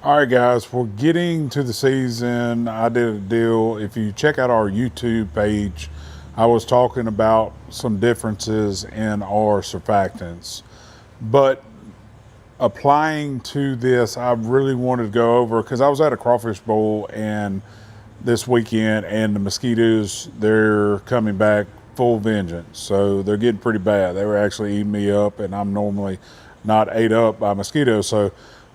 All right, guys, we're getting to the season. I did a deal. If you check out our YouTube page, I was talking about some differences in our surfactants. But applying to this, I really wanted to go over because I was at a crawfish bowl and this weekend, and the mosquitoes, they're coming back full vengeance. So they're getting pretty bad. They were actually eating me up, and I'm normally not ate up by mosquitoes.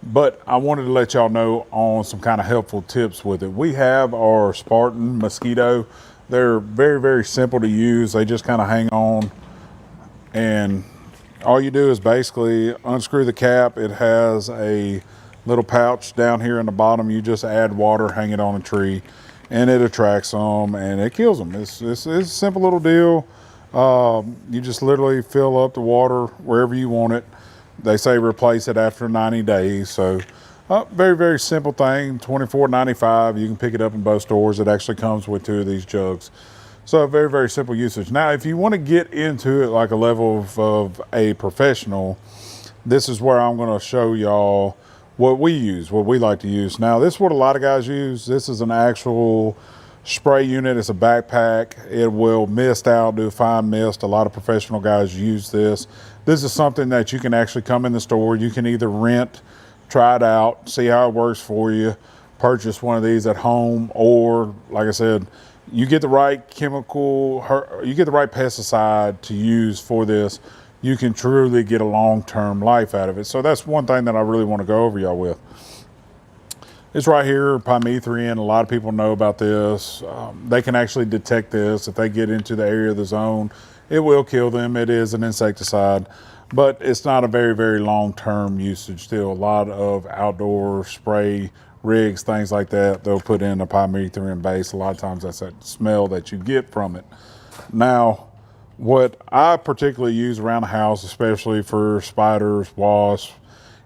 But I wanted to let y'all know on some kind of helpful tips with it. We have our Spartan mosquito. They're very, very simple to use. They just kind of hang on, and all you do is basically unscrew the cap. It has a little pouch down here in the bottom. You just add water, hang it on a tree, and it attracts them and it kills them. It's a simple little deal. You just literally fill up the water wherever you want it. They say replace it after 90 days. So very, very simple thing, $24.95. You can pick it up in both stores. It actually comes with 2 of these jugs. So very, very simple usage. Now, if you want to get into it like a level of a professional, this is where I'm going to show y'all what we use, what we like to use. Now, this is what a lot of guys use. This is an actual spray unit. It's a backpack. It will mist out, do fine mist. A lot of professional guys use this. This is something that you can actually come in the store. You can either rent, try it out, see how it works for you, purchase one of these at home, or like I said, you get the right chemical, you get the right pesticide to use for this, you can truly get a long-term life out of it. So that's one thing that I really want to go over y'all with. It's right here, pymethrin. A lot of people know about this. They can actually detect this if they get into the area of the zone. It will kill them. It is an insecticide, but it's not a very, very long-term usage still. A lot of outdoor spray rigs, things like that, they'll put in a pymethrin base. A lot of times that's that smell that you get from it. Now, what I particularly use around the house, especially for spiders, wasps,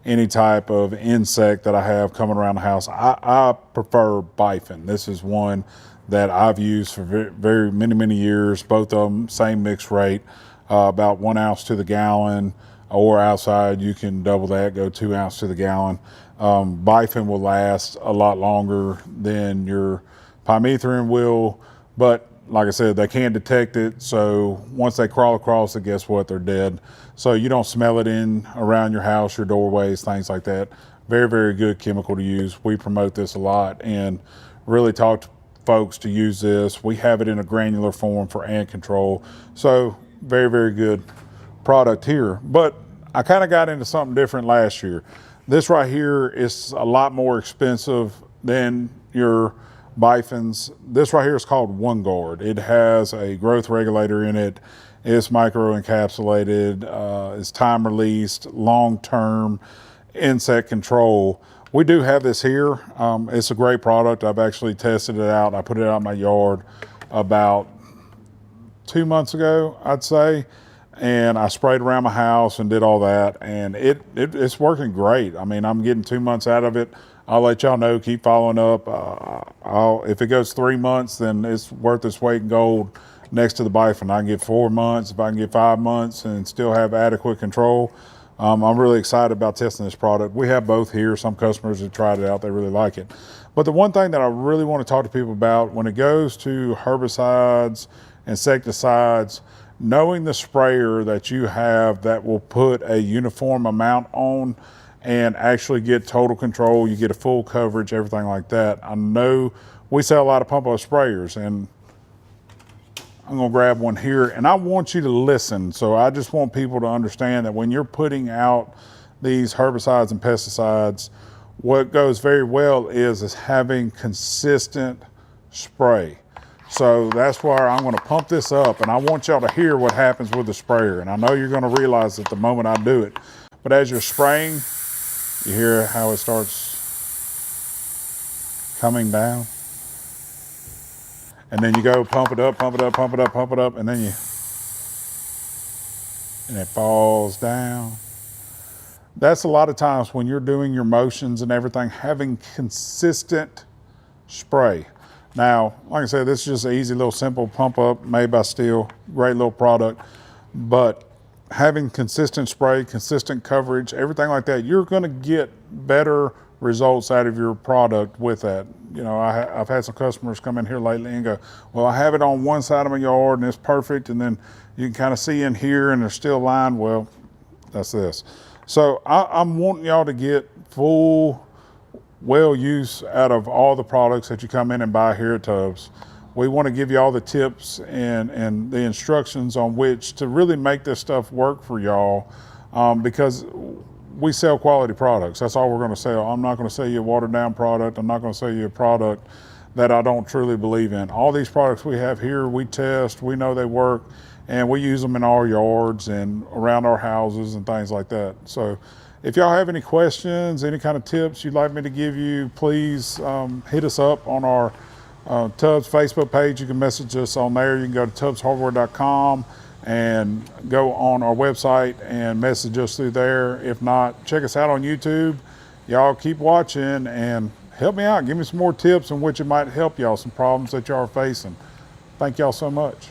any type of insect that I have coming around the house, I prefer Bifin. This is one that I've used for very many years. Both of them, same mix rate, about 1 ounce to the gallon, or outside you can double that, go 2 ounces to the gallon. Bifin will last a lot longer than your pymethrin will, but like I said, they can detect it. So once they crawl across it, guess what? They're dead. So you don't smell it in around your house, your doorways, things like that. Very, very good chemical to use. We promote this a lot and really talk to folks to use this. We have it in a granular form for ant control. So very, very good product here. But I kind of got into something different last year. This right here is a lot more expensive than your Bifins. This right here is called One Guard. It has a growth regulator in it. It's micro encapsulated. It's time released, long-term insect control. We do have this here. It's a great product. I've actually tested it out. I put it out in my yard about 2 months ago, I'd say. And I sprayed around my house and did all that, and it's working great. I mean, I'm getting 2 months out of it. I'll let y'all know, keep following up. If it goes 3 months, then it's worth its weight in gold next to the Bifin. I can get 4 months, if I can get 5 months and still have adequate control. I'm really excited about testing this product. We have both here. Some customers have tried it out, they really like it. But the one thing that I really want to talk to people about when it goes to herbicides, insecticides, knowing the sprayer that you have that will put a uniform amount on and actually get total control, you get a full coverage, everything like that. I know we sell a lot of pump up sprayers, and I'm gonna grab one here, and I want you to listen. So I just want people to understand that when you're putting out these herbicides and pesticides, what goes very well is having consistent spray. So that's why I'm going to pump this up, and I want y'all to hear what happens with the sprayer. And I know you're going to realize it the moment I do it. But as you're spraying, you hear how it starts coming down. And then you go pump it up, pump it up, pump it up, pump it up, and then and it falls down. That's a lot of times when you're doing your motions and everything, having consistent spray. Now, like I said, this is just an easy little simple pump up made by Stihl, great little product, but having consistent spray, consistent coverage, everything like that, you're gonna get better results out of your product with that. You know, I've had some customers come in here lately and go, well, I have it on one side of my yard and it's perfect, and then you can kind of see in here and there's still line. Well, that's this. So I'm wanting y'all to get full well use out of all the products that you come in and buy here at Tubbs. We want to give you all the tips and the instructions on which to really make this stuff work for y'all, because we sell quality products. That's all we're going to sell. I'm not going to sell you a watered down product. I'm not going to sell you a product that I don't truly believe in. All these products we have here, we test, we know they work, and we use them in our yards and around our houses and things like that. So if y'all have any questions, any kind of tips you'd like me to give you, please hit us up on our Tubbs Facebook page. You can message us on there. You can go to tubbshardware.com and go on our website and message us through there. If not, check us out on YouTube. Y'all keep watching and help me out. Give me some more tips in which it might help y'all, some problems that y'all are facing. Thank y'all so much.